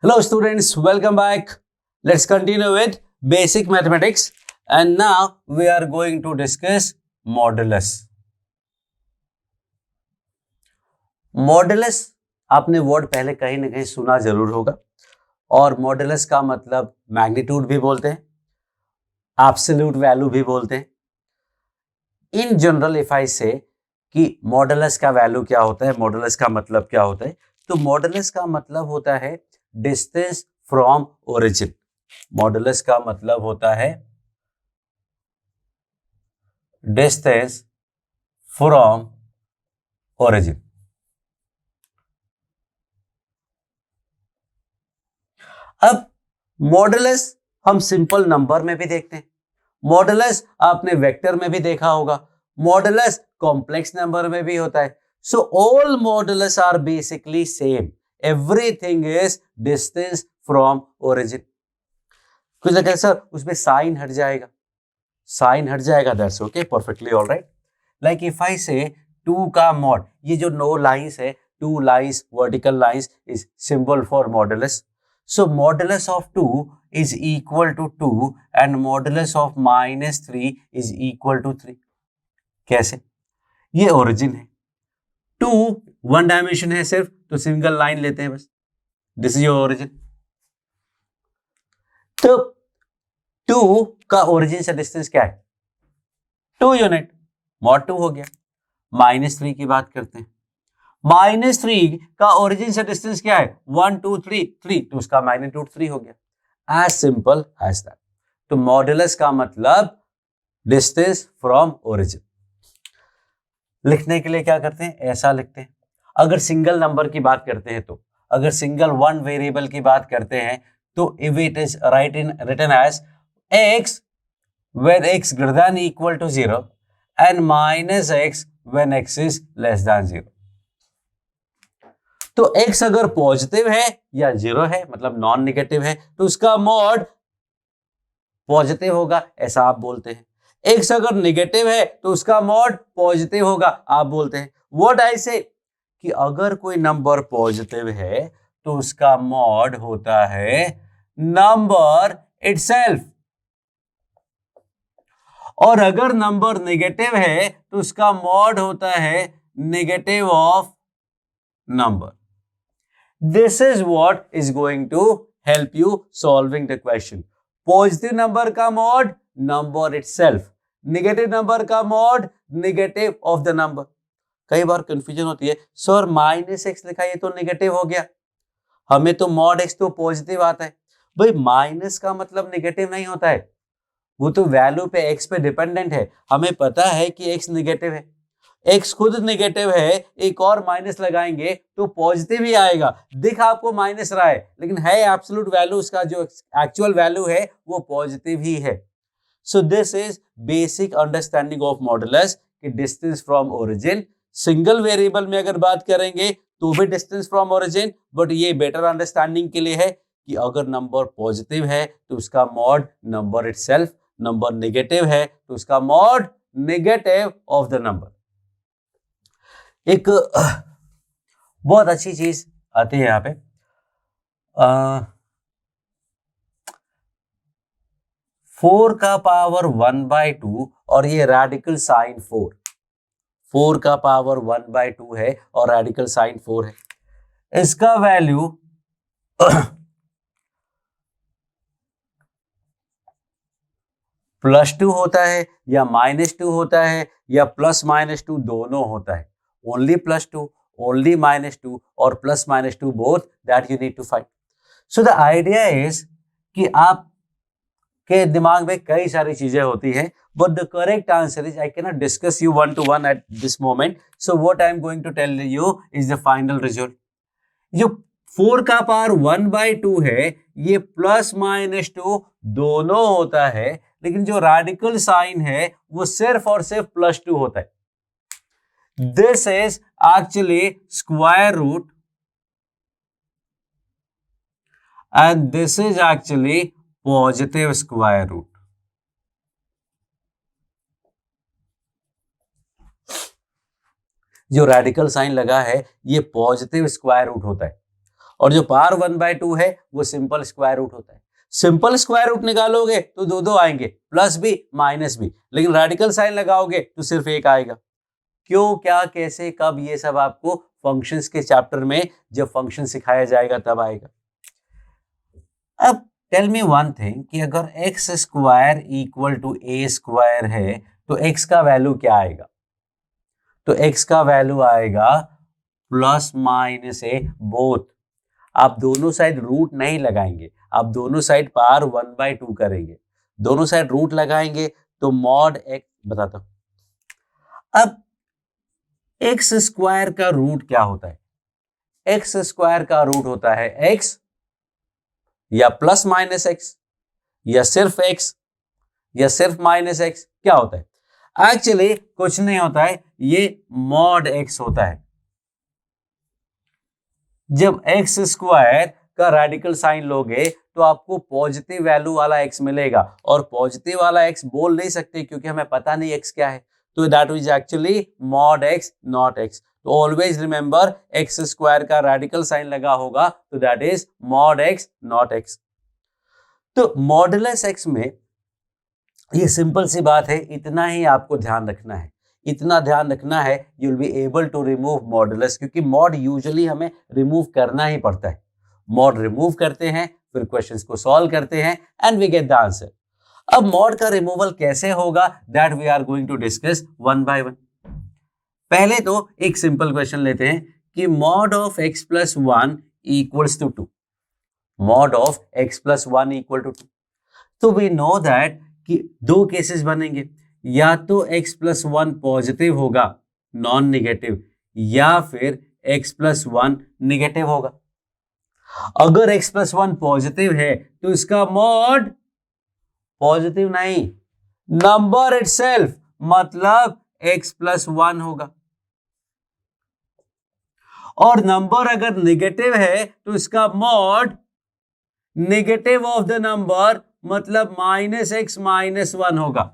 Hello students, welcome back. Let's continue with basic mathematics and now we are going to discuss modulus. Modulus आपने word पहले कहीं ना कहीं सुना जरूर होगा और मॉडुलस का मतलब मैग्नीट्यूड भी बोलते हैं, एब्सोल्यूट वैल्यू भी बोलते हैं. इन जनरल इफ आई से कि मॉडुलस का वैल्यू क्या होता है, मॉडुलस का मतलब क्या होता है, तो मॉडुलस का मतलब होता है डिस्टेंस फ्रॉम ओरिजिन. मॉडुलस का मतलब होता है डिस्टेंस फ्रॉम ओरिजिन. अब मॉडुलस हम सिंपल नंबर में भी देखते हैं, मॉडुलस आपने वेक्टर में भी देखा होगा, मॉडुलस कॉम्प्लेक्स नंबर में भी होता है. So all modulus are basically same. Everything is distance from origin. कुछ लगा सर उसमें साइन हट जाएगा, साइन हट जाएगा, that's okay, perfectly alright. Like if I से 2 का मॉड, ये जो 9 लाइंस है, 2 lines vertical lines is symbol for modulus. So modulus of 2 is equal to 2 and modulus of -3 is equal to 3. कैसे? ये ओरिजिन है, 2 वन डायमेंशन है सिर्फ, तो सिंगल लाइन लेते हैं बस, दिस इज योर ओरिजिन. तो 2 का ओरिजिन से डिस्टेंस क्या है? 2 यूनिट, मॉड 2 हो गया. -3 की बात करते हैं, -3 का ओरिजिन से डिस्टेंस क्या है? 1 2 3 3, तो उसका मैग्नीट्यूड 3 हो गया. As simple as that. तो मॉडुलस का मतलब डिस्टेंस फ्रॉम ओरिजिन. लिखने के लिए क्या करते हैं? ऐसा लिखते हैं. अगर सिंगल नंबर की बात करते हैं, तो अगर सिंगल वन वेरिएबल की बात करते हैं, तो if it is written as x when x greater than equal to 0 and -x when x is less than 0. तो x अगर पॉजिटिव है या 0 है, मतलब नॉन नेगेटिव है, तो उसका मॉड पॉजिटिव होगा, ऐसा आप बोलते हैं. x अगर नेगेटिव है तो उसका मॉड पॉजिटिव होगा, आप बोलते हैं. व्हाट आई से कि अगर कोई नंबर पॉजिटिव है तो उसका मॉड होता है नंबर इटसेल्फ, और अगर नंबर नेगेटिव है तो उसका मॉड होता है negative of number. This is what is going to help you solving the question. Positive number का mod number itself, negative number का mod negative of the number. कई बार कंफ्यूजन होती है, सर -x लिखा, ये तो नेगेटिव हो गया, हमें तो मॉड x तो पॉजिटिव आता है. भाई माइनस का मतलब नेगेटिव नहीं होता है, वो तो वैल्यू पे x पे डिपेंडेंट है. हमें पता है कि x नेगेटिव है, x खुद नेगेटिव है, एक और माइनस लगाएंगे तो पॉजिटिव ही आएगा. दिख आपको माइनस रहा है, लेकिन है एब्सोल्यूट वैल्यू, उसका जो एक्चुअल वैल्यू है वो पॉजिटिव ही है. So this is basic understanding of modulus कि distance from origin. Single variable में अगर बात करेंगे तो भी डिस्टेंस फ्रॉम ओरिजिन, बट ये बेटर अंडरस्टैंडिंग के लिए है कि अगर नंबर पॉजिटिव है तो उसका mod number itself, number negative है तो उसका mod negative of the number. एक बहुत अच्छी चीज आती है यहां पे, 4 का पावर 1/2 और ये रेडिकल साइन 4. 4 का पावर 1/2 है और रेडिकल साइन 4 है. इसका वैल्यू +2 होता है या -2 होता है या +-2 दोनों होता है. ओनली +2, ओनली -2 और +-2 both, that you need to find. So the idea is कि आप के दिमाग में कई सारी चीजें होती हैं, but the correct answer is I cannot discuss you one to one at this moment. So what I am going to tell you is the final result. जो 4 का पावर 1/2 है, ये +-2 दोनों होता है, लेकिन जो रेडिकल साइन है वो सिर्फ और सिर्फ +2 होता है. This is actually square root and this is actually positive square root. जो रेडिकल साइन लगा है ये पॉजिटिव स्क्वायर रूट होता है, और जो पावर 1/2 है वो सिंपल स्क्वायर रूट होता है। सिंपल स्क्वायर रूट निकालोगे तो दो आएंगे, प्लस भी माइनस भी, लेकिन रेडिकल साइन लगाओगे तो सिर्फ एक आएगा। क्यों, क्या, कैसे, कब, ये सब आपको फंक्शंस के चैप्टर में जब फंक्शन सिखाया जाएगा तब आएगा। अब टेल मी वन थिंग कि अगर x square equal to a square है तो एक्स का वैल्यू क्या आएगा? तो एक्स का वैल्यू आएगा प्लस माइनस ए बोथ। आप दोनों साइड रूट नहीं लगाएंगे, आप दोनों साइड पावर 1/2 करेंगे। दोनों साइड रूट लगाएंगे तो मॉड एक्स, बताता हूं। अब एक्स स्क्वायर का रूट क्या होता है? एक्स स्क्वायर का रूट होता है एक्स या प्लस माइनस एक्स या सिर्फ एक्स या सिर्फ माइनस एक्स। क्या होता है? एक्चुअली कुछ नहीं होता है, ये मॉड एक्स होता है। जब एक्स स्क्वायर का रेडिकल साइन लोगे तो आपको पॉजिटिव वैल्यू वाला एक्स मिलेगा, और पॉजिटिव वाला एक्स बोल नहीं सकते क्योंकि हमें पता नहीं एक्स क्या है, तो that is actually mod x not x. तो ऑलवेज रिमेंबर एक्स स्क्वायर का रेडिकल साइन लगा होगा तो that is mod x not x. तो मॉडुलस एक्स में ये सिंपल सी बात है, इतना ही आपको ध्यान रखना है, इतना ध्यान रखना है, you will be able to remove modulus, क्योंकि मॉड यूजुअली हमें रिमूव करना ही पड़ता है। मॉड रिमूव करते हैं, फिर क्वेश्चंस को सॉल्व करते हैं and we get the answer. अब मॉड का रिमूवल कैसे होगा that we are going to discuss one by one. पहले तो एक सिंपल क्वेश्चन लेते हैं कि mod of x plus 1 equals to 2। Mod of x plus 1 equal to 2। तो वी नो दैट कि दो केसेस बनेंगे, या तो x प्लस 1 पॉजिटिव होगा नॉन नेगेटिव, या फिर x प्लस 1 नेगेटिव होगा। अगर x प्लस 1 पॉजिटिव है तो इसका मॉड पॉजिटिव नहीं, नंबर इटसेल्फ, मतलब x प्लस 1 होगा। और नंबर अगर नेगेटिव है तो इसका mod negative of the number, मतलब माइनस एक्स माइनस 1 होगा।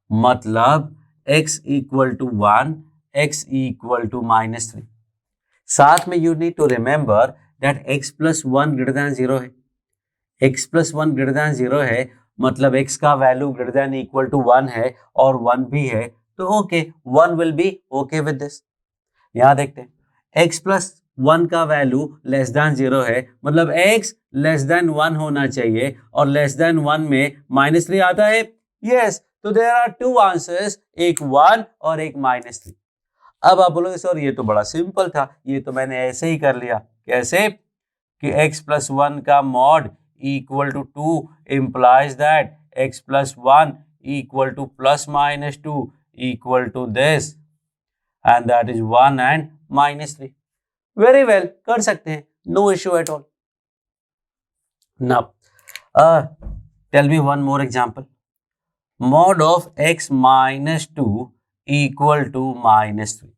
मतलब x equal to 1, x equal to -3। साथ में you need to remember that x plus 1 greater than 0 है। x प्लस 1 ग्रेटर देन 0 है, मतलब x का value greater than equal to 1 है और 1 भी है, तो okay, 1 will be okay with this. यहां देखते हैं x प्लस 1 का वैल्यू लेस देन 0 है, मतलब x लेस देन 1 होना चाहिए, और लेस देन 1 में -3 आता है। यस, तो देयर आर टू आंसर्स, एक 1 और एक -3। अब आप बोलोगे सर ये तो बड़ा सिंपल था, ये तो मैंने ऐसे ही कर लिया। कैसे? कि x प्लस 1 का मॉड equal to 2 implies that x plus 1 equal to plus minus 2 equal to this, and that is 1 and -3. Very well, कर सकते हैं, no issue at all. Now, tell me one more example. Mod of x minus 2 equal to -3.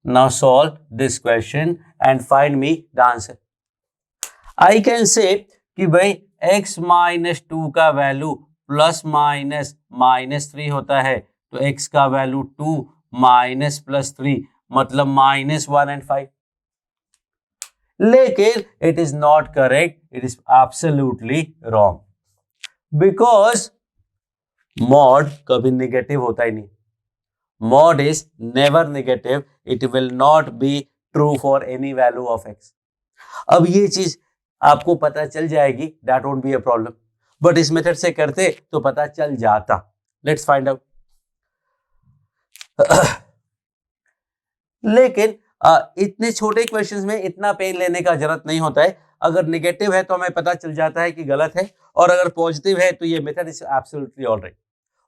Now solve this question and find me the answer. I can say कि भाई x minus 2 का value plus minus -3 होता है, तो x का value 2 minus plus 3, मतलब -1 and 5। लेकिन it is not correct, it is absolutely wrong, because mod कभी नेगेटिव होता ही नहीं। Mod is never negative, it will not be true for any value of x। अब ये चीज आपको पता चल जाएगी, that won't be a problem, but इस मेथड से करते तो पता चल जाता। Let's find out. लेकिन इतने छोटे क्वेश्चंस में इतना पेन लेने का जरूरत नहीं होता है। अगर नेगेटिव है तो हमें पता चल जाता है कि गलत है, और अगर पॉजिटिव है तो ये method is absolutely alright.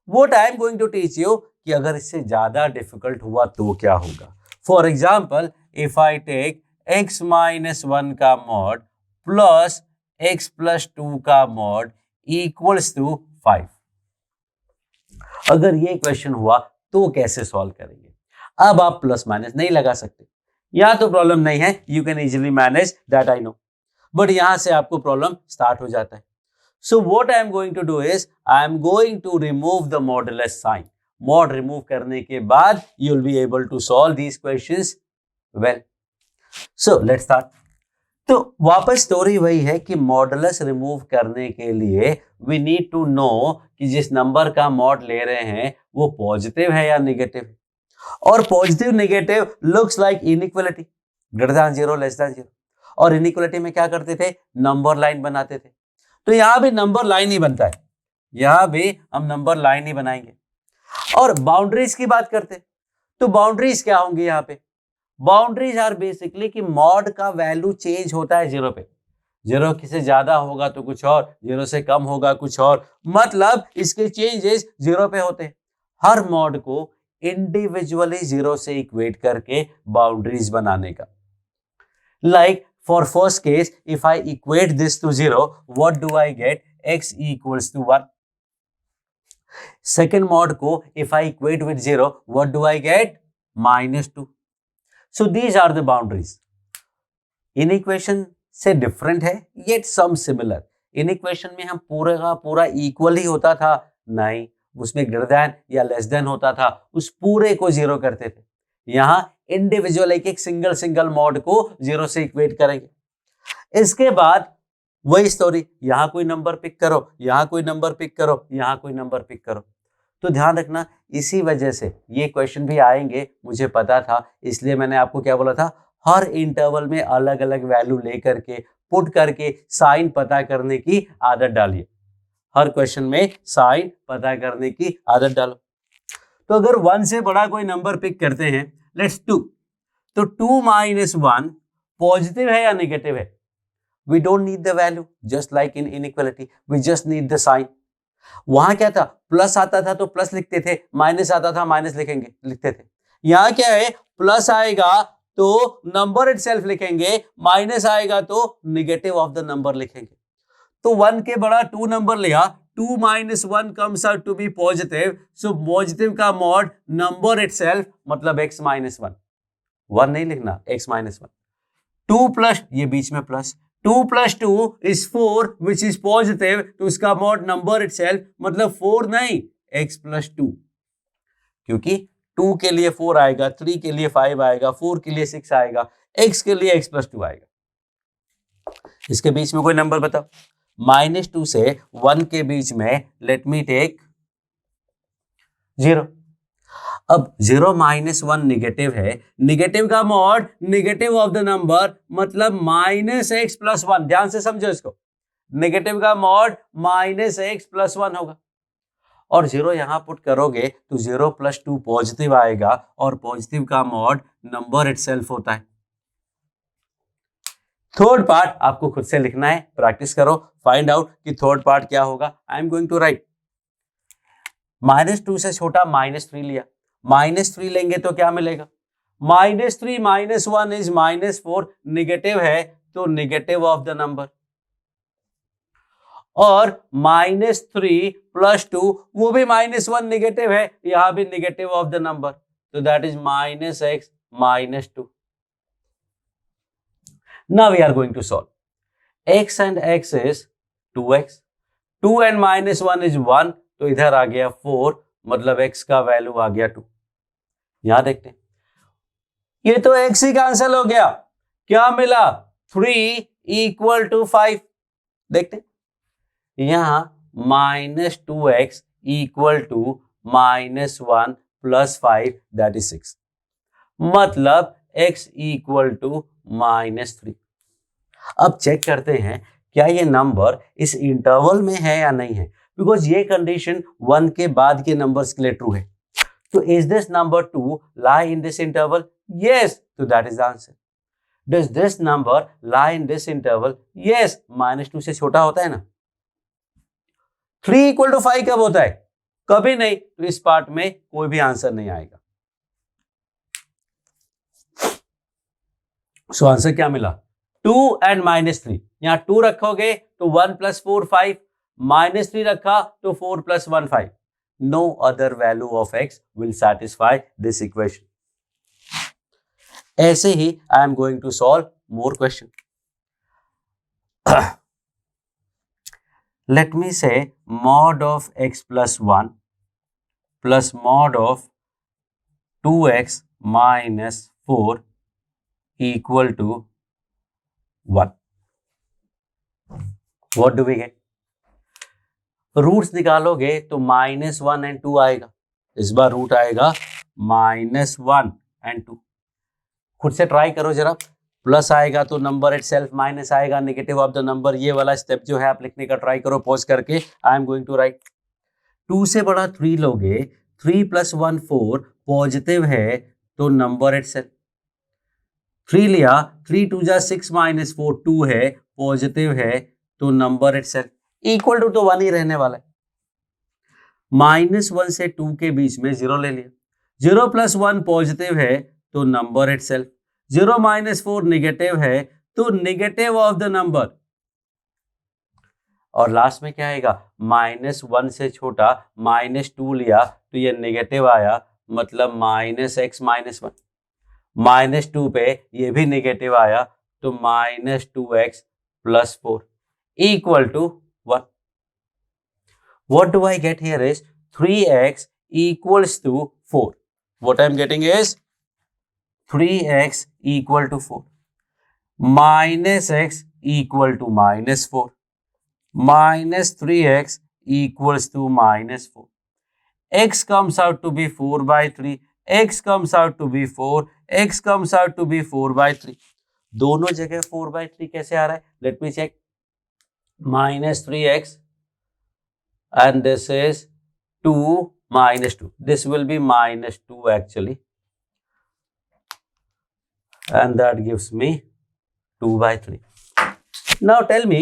What I am going to teach you कि अगर इससे ज्यादा डिफिकल्ट हुआ तो क्या होगा। For example, if I take x minus 1 का मॉड प्लस x प्लस 2 का मॉड इक्वल्स टू 5। अगर ये क्वेश्चन हुआ तो कैसे सॉल्व करेंगे? अब आप प्लस माइनस नहीं लगा सकते, यहां तो प्रॉब्लम नहीं है, you can easily manage that I know, but यहां से आपको प्रॉब्लम स्टार्ट हो जाता है। So what I am going to do is I am going to remove the modulus sign. Mod remove करने के बाद you will be able to solve these questions well. So let's start. तो वापस story वही है कि modulus remove करने के लिए वी नीड टू नो कि जिस नंबर का मॉड ले रहे हैं वो पॉजिटिव है या निगेटिव, और positive negative looks like inequality, greater than zero less than zero. और इनइक्वालिटी में क्या करते थे, नंबर लाइन बनाते थे। तो यहां भी नंबर लाइन ही बनता है, यहां भी हम नंबर लाइन ही बनाएंगे। और बाउंड्रीज की बात करते, तो बाउंड्रीज क्या होंगी यहाँ पे, बाउंड्रीज आर बेसिकली कि मॉड का वैल्यू चेंज होता है जीरो पे, जीरो से ज्यादा होगा तो कुछ और, जीरो से कम होगा कुछ और, मतलब इसके चेंजेस जीरो पे होते हैं। हर मॉड को इंडिविजुअली जीरो से इक्वेट करके बाउंड्रीज बनाने का। Like for first case if I equate this to zero, what do I get, x equals to 1। Second mod को if I equate with zero, what do I get, -2। So these are the boundaries. इन equation से different है yet some similar। इन equation में हम पूरे का पूरा इक्वल ही होता था, नहीं, उसमें ग्रेटर देन या लेस देन होता था, उस पूरे को जीरो करते थे। यहां इंडिविजुअल एक सिंगल मॉड को जीरो से इक्वेट करेंगे। इसके बाद वही स्टोरी, यहां कोई नंबर पिक करो, यहां कोई नंबर पिक करो, यहां कोई नंबर पिक करो। तो ध्यान रखना, इसी वजह से ये क्वेश्चन भी आएंगे, मुझे पता था, इसलिए मैंने आपको क्या बोला था, हर इंटरवल में अलग अलग वैल्यू लेकर के पुट करके साइन पता करने की आदत डालिए। हर क्वेश्चन में साइन पता करने की आदत डालो। तो अगर 1 से बड़ा कोई नंबर पिक करते हैं, लेट्स 2, तो 2 - 1 पॉजिटिव है या नेगेटिव है, we don't need the value, just like in inequality we just need the sign. वहां क्या था, प्लस आता था तो प्लस लिखते थे, माइनस आता था माइनस लिखते थे। यहां क्या है, प्लस आएगा तो नंबर इटसेल्फ लिखेंगे, माइनस आएगा तो निगेटिव ऑफ द नंबर लिखेंगे। तो 1 के बड़ा 2 नंबर लिया, 2 - 1 comes out to be positive, so positive का मॉड नंबर इटसेल्फ मतलब x - 1, 1 नहीं लिखना, x - 1। 2 प्लस, ये बीच में plus, 2 + 2 is 4 which is positive, तो इसका मॉड नंबर इटसेल्फ मतलब 4 नहीं, x + 2, क्योंकि 2 के लिए 4 आएगा, 3 के लिए 5 आएगा, 4 के लिए 6 आएगा, x के लिए x + 2 आएगा। इसके बीच में कोई नंबर बताओ, -2 से 1 के बीच में लेट मी टेक 0। अब 0 - 1 निगेटिव है, निगेटिव का mod negative of the number मतलब -x + 1, ध्यान से समझो इसको, निगेटिव का मॉड -x + 1 होगा। और 0 यहां पुट करोगे तो 0 + 2 पॉजिटिव आएगा, और पॉजिटिव का मॉड नंबर इटसेल्फ होता है। थर्ड पार्ट आपको खुद से लिखना है, प्रैक्टिस करो, फाइंड आउट कि थर्ड पार्ट क्या होगा। I am going to write, -2 से छोटा -3 लिया, -3 लेंगे तो क्या मिलेगा, -3 - 1 इज -4, निगेटिव है तो निगेटिव ऑफ द नंबर, और -3 + 2 वो भी -1 निगेटिव है, यहां भी निगेटिव ऑफ द नंबर, तो that is -x - 2। Now we are going to solve, x and x is 2x, 2 and -1 is 1, तो इधर आ गया 4, मतलब x का वैल्यू आ गया 2। यहां देखते हैं, ये तो x ही कैंसिल हो गया, क्या मिला, 3 = 5। देखते हैं, यहां -2x = -1 + 5 दैट इज 6, मतलब x = -3। अब चेक करते हैं क्या ये नंबर इस इंटरवल में है या नहीं है, बिकॉज ये कंडीशन 1 के बाद के नंबर्स के लिए ट्रू है। तो is this number 2 lie in this interval, yes, तो that is the answer. Does this number lie in this interval, yes, -2 से छोटा होता है ना। 3 = 5 कब होता है, कभी नहीं, तो इस पार्ट में कोई भी आंसर नहीं आएगा। सो आंसर क्या मिला, 2 and -3, यहां 2 रखोगे तो 1 + 4 5, -3 रखा तो 4 + 1 5, no other value of x will satisfy this equation। ऐसे ही I am going to solve more question। Let me say mod of x + 1 plus mod of 2x - 4 equal to 1. What do we get? Roots निकालोगे तो -1 and 2 आएगा. इस बार root आएगा -1 and 2. खुद से try करो जरा. प्लस आएगा तो नंबर इट सेल्फ, माइनस आएगा नेगेटिव ऑफ द नंबर. ये वाला स्टेप जो है आप लिखने का ट्राई करो पॉज करके. I am going to write. 2 से बड़ा 3 लोगे, 3 + 1 4, पॉजिटिव है तो नंबर इट सेल्फ. 3 लिया, 3 2 जा 6 - 4, 2 है, पॉजिटिव है तो number itself. Equal to तो 1 ही रहने वाला है. -1 से 2 के बीच में 0 ले लिया. 0 + 1 पॉजिटिव है तो नंबर इट सेल्फ. 0 - 4 निगेटिव है तो नेगेटिव ऑफ द नंबर. और लास्ट में क्या आएगा? -1 से छोटा -2 लिया तो ये नेगेटिव आया, मतलब -x - 1. -2 पे ये भी नेगेटिव आया तो -2x + 4 equal to 1. What do I get here is 3x equals to 4. What I am getting is 3x equal to 4. -x equal to -4. -3x equals to -4. X comes out to be 4/3. X comes out to be 4. X comes out to be 4/3. दोनों जगह 4/3 कैसे आ रहा है? Let me check. -3x and this is 2 - 2. This will be -2 actually. And that gives me 2/3. Now tell me,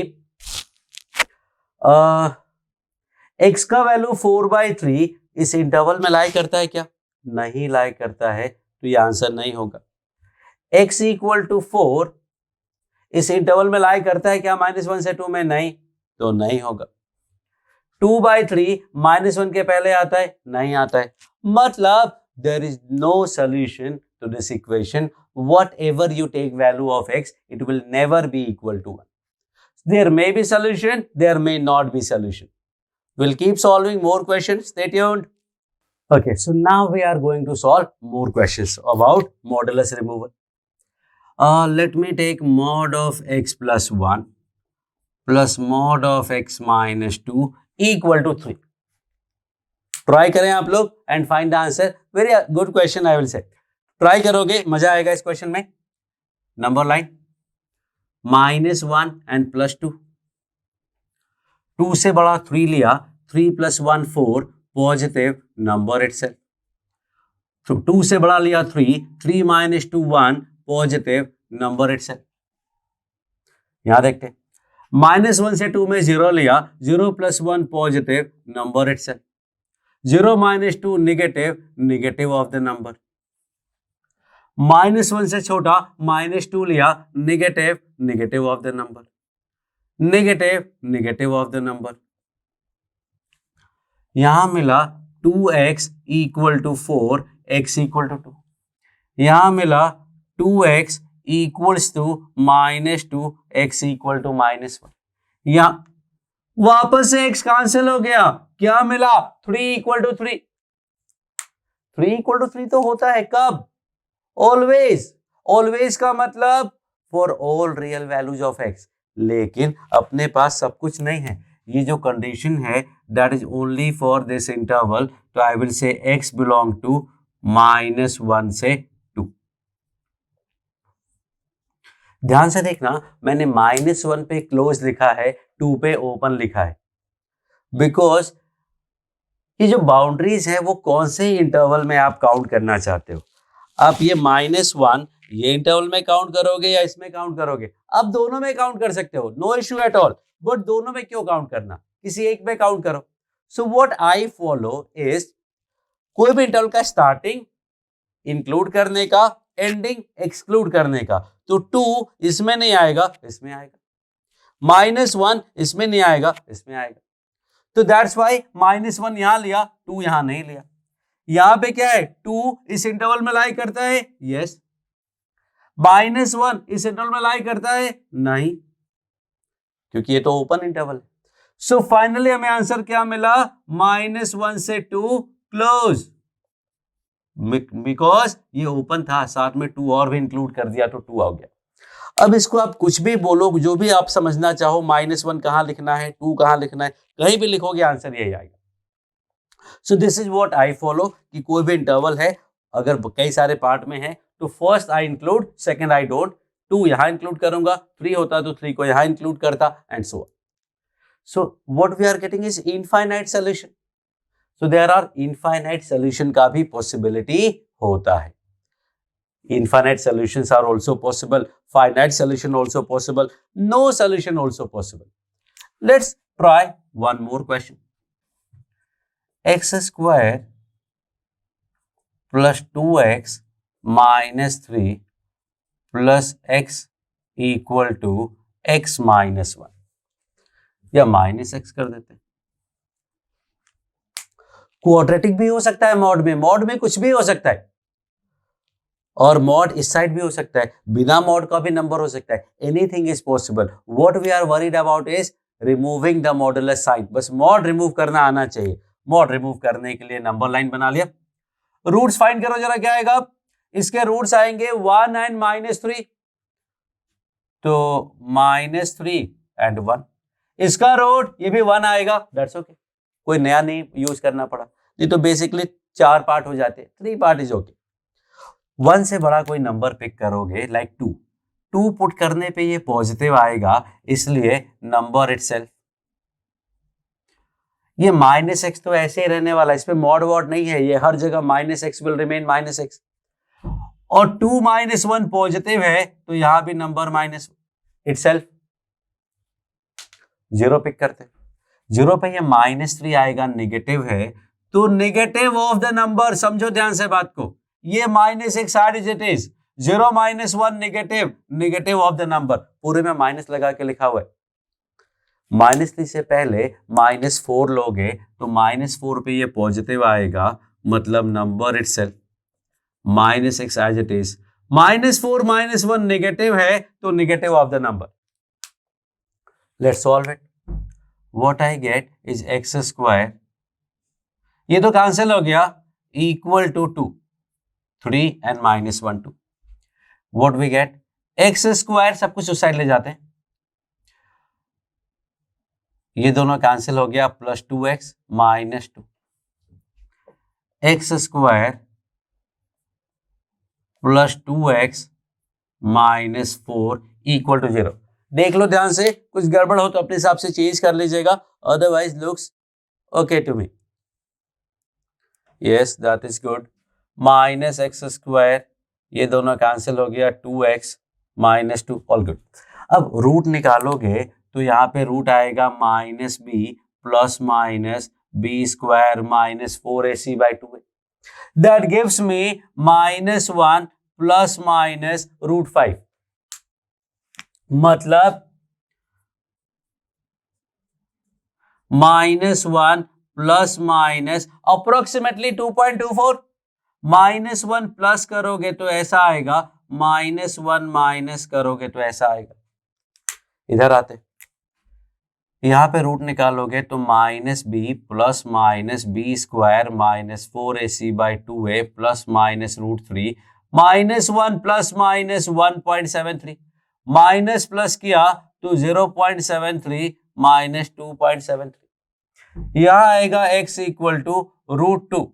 x का value 4/3 इस interval में लाई करता है क्या? नहीं लाई करता है, तो ये आंसर नहीं होगा. x इक्वल टू 4 इस इंटरवल में लाई करता है क्या? -1 से 2 में? नहीं, तो नहीं होगा. 2/3 -1 के पहले आता है? नहीं आता है. मतलब there is no solution to this equation. Whatever you take value of x, it will never be equal to 1. There may be solution, there may not be solution. We'll keep solving more questions. Stay tuned. Okay, so now we are going to solve more questions about modulus removal. Let me take mod of x plus 1 plus mod of x minus 2 equal to 3. Try करें आप लोग and find the answer. Very good question I will से. Try करोगे मजा आएगा इस question में. Number line -1 and +2. 2 से बड़ा 3 लिया, 3 + 1 4, पॉजिटिव नंबर इटसेल्फ. 2 से बड़ा लिया 3, 3 - 2 1, पॉजिटिव नंबर इटसेल्फ. यहां देखते हैं. -1 से 2 में 0 लिया, 0 + 1 positive number itself. 0 - 2 negative, negative of the number. -1 से छोटा -2 लिया, negative, negative of the number. Negative, negative of the number. यहां मिला 2x equal to 4, x equal to 2. यहां मिला 2x equals to -2, x equal to -1. यहां वापस से x कैंसिल हो गया. क्या मिला? 3 इक्वल टू 3. 3 इक्वल टू 3 तो होता है कब? ऑलवेज. ऑलवेज का मतलब for all real values of x. लेकिन अपने पास सब कुछ नहीं है. ये जो कंडीशन है that is only for this interval. तो I will say x belong to -1 से 2. ध्यान से देखना, मैंने -1 पे क्लोज लिखा है, 2 पे ओपन लिखा है, बिकॉज ये जो बाउंड्रीज है वो कौन से इंटरवल में आप काउंट करना चाहते हो. आप ये -1 ये इंटरवल में काउंट करोगे या इसमें काउंट करोगे? आप दोनों में काउंट कर सकते हो, no issue at all. But दोनों में क्यों काउंट करना? किसी एक में काउंट करो. सो व्हाट आई फॉलो इज कोई भी इंटरवल का स्टार्टिंग इंक्लूड करने का, एंडिंग एक्सक्लूड करने का. तो 2 इसमें नहीं आएगा, इसमें आएगा. -1 इसमें नहीं आएगा, इसमें आएगा. तो दैट्स व्हाई -1 यहां लिया, 2 यहां नहीं लिया. यहां पे क्या है? 2 इस इंटरवल में लाई करता है, यस. -1 इस इंटरवल में लाई करता है, नहीं, क्योंकि ये तो ओपन इंटरवल है. सो फाइनली हमें आंसर क्या मिला? -1 से 2 क्लोज. बिकॉज ये ओपन था, साथ में 2 और भी इंक्लूड कर दिया तो 2 आ गया। अब इसको आप कुछ भी बोलो, जो भी आप समझना चाहो, -1 कहाँ लिखना है, 2 कहाँ लिखना है, कहीं भी लिखोगे आंसर यही आएगा। सो this is what I follow कि कोई भी इंटरवल है अगर कई सारे पार्ट में है तो first I include, second I don't, 2 यहां इंक्लूड करूंगा, 3 होता तो 3 को यहां इंक्लूड करता and so on. So what we are getting is infinite solution. So there are infinite solution का भी पॉसिबिलिटी होता है। Infinite solutions are also possible, finite solution also possible, no solution also possible. Let's try one more question. X square plus 2x minus 3 plus x equal to x minus 1 या minus x कर देते हैं। Quadratic भी हो सकता है mod में कुछ भी हो सकता है, और मॉड इस साइड भी हो सकता है, बिना मॉड का भी नंबर हो सकता है। Anything is possible. What we are worried about is removing the modulus sign. बस मॉड रिमूव करना आना चाहिए। मॉड रिमूव करने के लिए नंबर लाइन बना लिया। रूट्स फाइंड करो जरा, क्या आएगा? इसके रूट्स आएंगे 1 एंड -3, तो -3 एंड 1। इसका रूट ये भी 1 आएगा, दैट्स ओके, कोई नया नहीं यूज करना पड़ा, नहीं तो बेसिकली 4 पार्ट हो जाते, 3 पार्ट इज ओके। 1 से बड़ा कोई नंबर पिक करोगे लाइक 2 पुट करने पे ये पॉजिटिव आएगा, इसलिए नंबर इटसेल्फ। ये -x तो ऐसे ही रहने वाला है, इसमें मॉड वॉड नहीं है, ये हर जगह -x विल रिमेन -x। और 2 - 1 पॉजिटिव है तो यहां भी नंबर माइनस इटसेल्फ। 0 पिक करते, 0 पे ये -3 आएगा, नेगेटिव है, तो नेगेटिव ऑफ द नंबर, समझो ध्यान से बात को, ये -x as it is, 0 - 1 negative of the number, पूरे में माइनस लगा के लिखा हुआ है। -3 से पहले -4 लोगे तो -4 पे ये पॉजिटिव आएगा, मतलब number itself -x as it is. -4 - 1 negative है तो negative of the number. Let's solve it. What I get is x square, ये तो कैंसिल हो गया, equal to 2, 3 and -1 2। What we get, x square, सब कुछ उस साइड ले जाते हैं, ये दोनों कैंसिल हो गया, plus 2x -2, x square plus 2x -4 equal to 0। देख लो ध्यान से, कुछ गड़बड़ हो तो अपने हिसाब से चेंज कर लीजिएगा, otherwise looks okay to me. Yes that is good. -x square, ये दोनों कैंसिल हो गया, 2x -2, ऑल गुड। अब रूट निकालोगे तो यहाँ पे रूट आएगा -b plus -b square -4ac/2a, that gives me -1 plus √5, मतलब -1 प्लस अप्रोक्सीमेटली 2.24। -1 प्लस करोगे तो ऐसा आएगा, -1 माइनस करोगे तो ऐसा आएगा। इधर आते, यहां पे रूट निकालोगे तो -b plus -b square -4ac/2a plus -√3, -1 plus -1.73, minus plus किया तो 0.73 -2.73। यहां आएगा x equal to √2,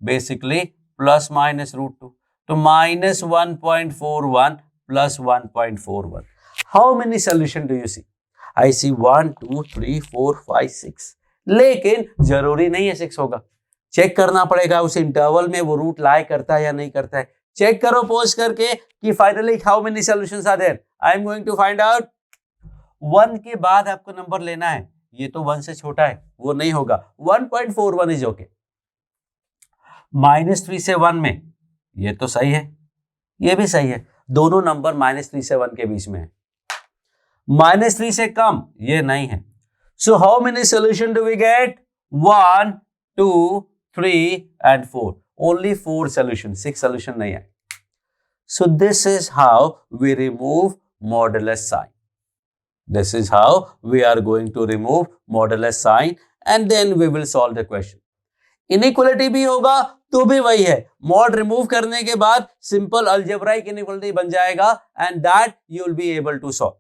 basically plus -√2, तो -1.41 plus 1.41। How many solution do you see? I see 1 2 3 4 5 6, लेकिन जरूरी नहीं है 6 होगा, चेक करना पड़ेगा उस इंटरवल में वो रूट लाई करता है या नहीं करता है। चेक करो पोज करके कि finally how many solutions are there. I am going to find out. 1 के बाद आपको नंबर लेना है, ये तो 1 से छोटा है, वो नहीं होगा, 1.41 इज ओके। -3 से 1 में ये तो सही है, ये भी सही है, दोनों नंबर -3 से 1 के बीच में है। -3 से कम ये नहीं है। So how many solution do we get? 1 2 3 and 4, only 4 solution, 6 solution नहीं है। So this is how we remove modulus sign. This is how we are going to remove modulus sign and then we will solve the question. Inequality भी होगा तो भी वही है, mod remove करने के बाद सिंपल अलजेब्राइक इनइक्वालिटी बन जाएगा and that you will be able to solve.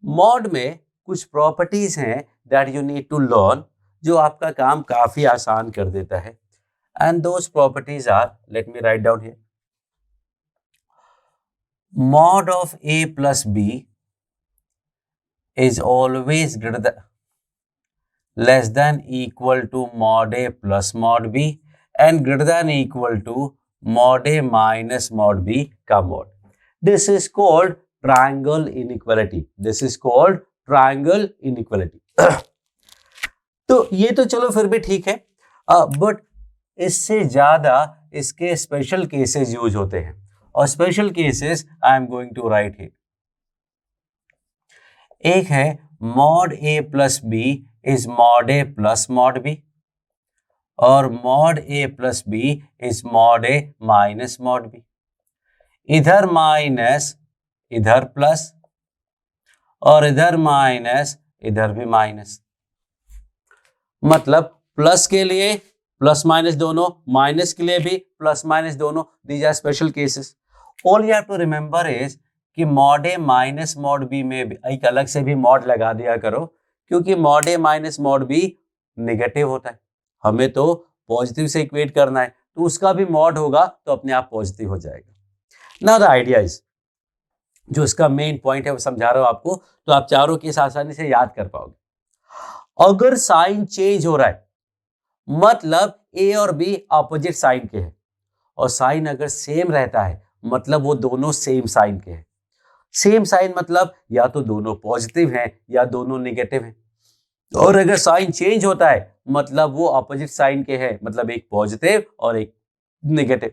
Mod में कुछ प्रॉपर्टीज हैं that you need to learn, जो आपका काम काफी आसान कर देता है, and those properties are, let me write down here, mod of a plus b is always less than equal to mod a plus mod b and greater than equal to mod a minus mod b का mod. This is called triangle inequality. This is called triangle inequality. तो ये तो चलो फिर भी ठीक है, but इससे ज्यादा इसके स्पेशल केसेस यूज होते हैं, और special cases I am going to write here. एक है mod a plus b is mod a plus mod b, और mod a plus b is mod a minus mod b। इधर minus, इधर plus, और इधर माइनस, इधर भी minus. मतलब प्लस के लिए प्लस माइनस दोनों, माइनस के लिए भी प्लस माइनस दोनों। These are special cases. All you have to remember is कि mod a minus mod b में एक अलग से भी मॉड लगा दिया करो, क्योंकि mod a minus mod B negative होता है, हमें तो पॉजिटिव से इक्वेट करना है, तो उसका भी मॉड होगा तो अपने आप पॉजिटिव हो जाएगा। नाउ द आइडिया इज, जो इसका मेन पॉइंट है वो समझा रहा हूं आपको, तो आप चारों केस आसानी से याद कर पाओगे। अगर साइन चेंज हो रहा है मतलब ए और बी अपोजिट साइन के हैं, और साइन अगर सेम रहता है मतलब वो दोनों सेम साइन के हैं। सेम साइन मतलब या तो दोनों पॉजिटिव हैं या दोनों नेगेटिव हैं, और अगर साइन चेंज होता है मतलब वो अपोजिट साइन के हैं, मतलब एक पॉजिटिव और एक नेगेटिव।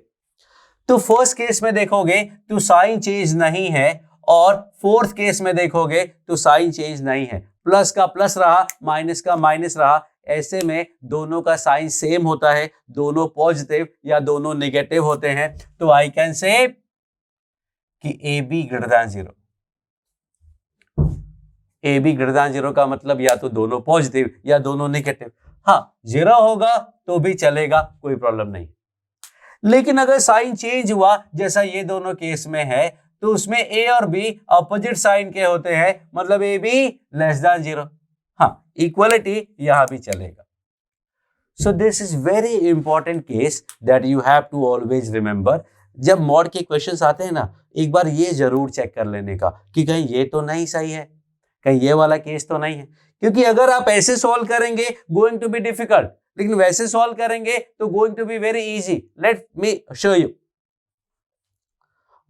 तो फर्स्ट केस में देखोगे तो साइन चेंज नहीं है, और फोर्थ केस में देखोगे तो साइन चेंज नहीं है, प्लस का प्लस रहा, माइनस का माइनस रहा। ऐसे में दोनों का साइन सेम होता है, दोनों पॉजिटिव या दोनों नेगेटिव होते हैं, तो आई कैन से कि A be greater than zero. A be greater than zero का मतलब या तो दोनों पॉजिटिव या दोनों नेगेटिव। हाँ, जीरो होगा तो भी चलेगा, कोई प्रॉब्लम नहीं। लेकिन अगर साइन चेंज हुआ जैसा ये दोनों केस में है, तो उसमें ए और बी अपोजिट साइन के होते हैं, मतलब a b less than zero. हाँ, इक्वलिटी यहां भी चलेगा। So this is very important case that you have to always remember. जब मॉड के क्वेश्चंस आते हैं ना, एक बार ये जरूर चेक कर लेने का कि कहीं ये तो नहीं सही है, कहीं ये वाला केस तो नहीं है, क्योंकि अगर आप ऐसे सॉल्व करेंगे गोइंग टू बी डिफिकल्ट, लेकिन वैसे सॉल्व करेंगे तो going to be very easy. Let me show you.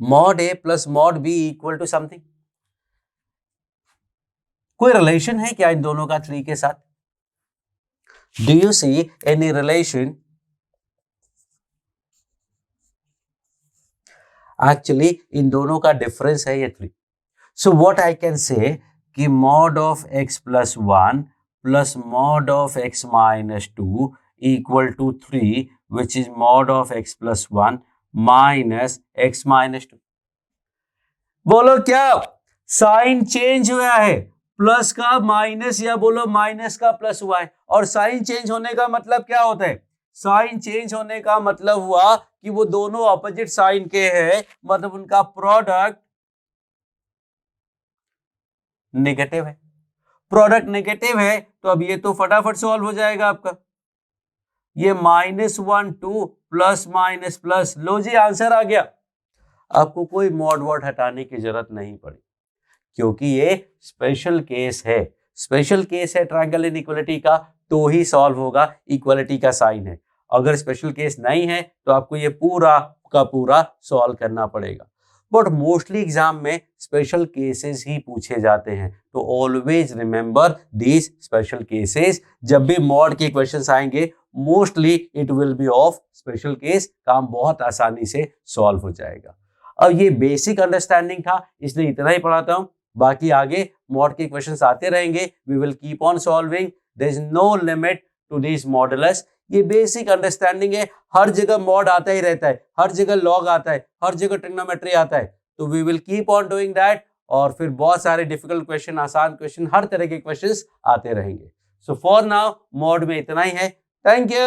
mod a plus mod b equal to something. कोई रिलेशन है क्या इन दोनों का 3 के साथ? Do you see any relation? Actually इन दोनों का डिफरेंस है ये 3। सो व्हाट आई कैन से कि mod of x plus 1 plus mod of x minus 2 equal to 3, which is mod of x plus 1 minus x minus 2। बोलो क्या sign change हुआ है? प्लस का माइनस या बोलो माइनस का प्लस हुआ है। और साइन चेंज होने का मतलब क्या होता है? साइन चेंज होने का मतलब हुआ कि वो दोनों अपोजिट साइन के हैं, मतलब उनका प्रोडक्ट नेगेटिव है। प्रोडक्ट नेगेटिव है तो अब ये तो फटाफट सॉल्व हो जाएगा आपका। ये -1 2 प्लस माइनस प्लस, लो जी आंसर आ गया। आपको कोई मॉड वॉड हटाने की जरूरत नहीं पड़ी, क्योंकि ये स्पेशल केस है। स्पेशल केस है ट्रायंगल इनइक्वालिटी का, तो ही सॉल्व होगा, इक्वालिटी का साइन है। अगर स्पेशल केस नहीं है तो आपको ये पूरा का पूरा सॉल्व करना पड़ेगा। बट मोस्टली एग्जाम में स्पेशल केसेस ही पूछे जाते हैं, तो always remember these special cases. जब भी मॉड के क्वेश्चंस आएंगे mostly it will be of special case, काम बहुत आसानी से सॉल्व हो जाएगा। अब ये बेसिक अंडरस्टैंडिंग था, इसलिए इतना ही पढ़ाता हूं। बाकी आगे मॉड के क्वेश्चंस आते रहेंगे, we will keep on solving, there is no limit to this modulus. ये बेसिक अंडरस्टैंडिंग है, हर जगह मॉड आता ही रहता है, हर जगह लॉग आता है, हर जगह ट्रिग्नोमेट्री आता है, तो we will keep on doing that. और फिर बहुत सारे डिफिकल्ट क्वेश्चन, आसान क्वेश्चन, हर तरह के क्वेश्चंस आते रहेंगे। सो फॉर नाउ मॉड में इतना ही है। Thank you.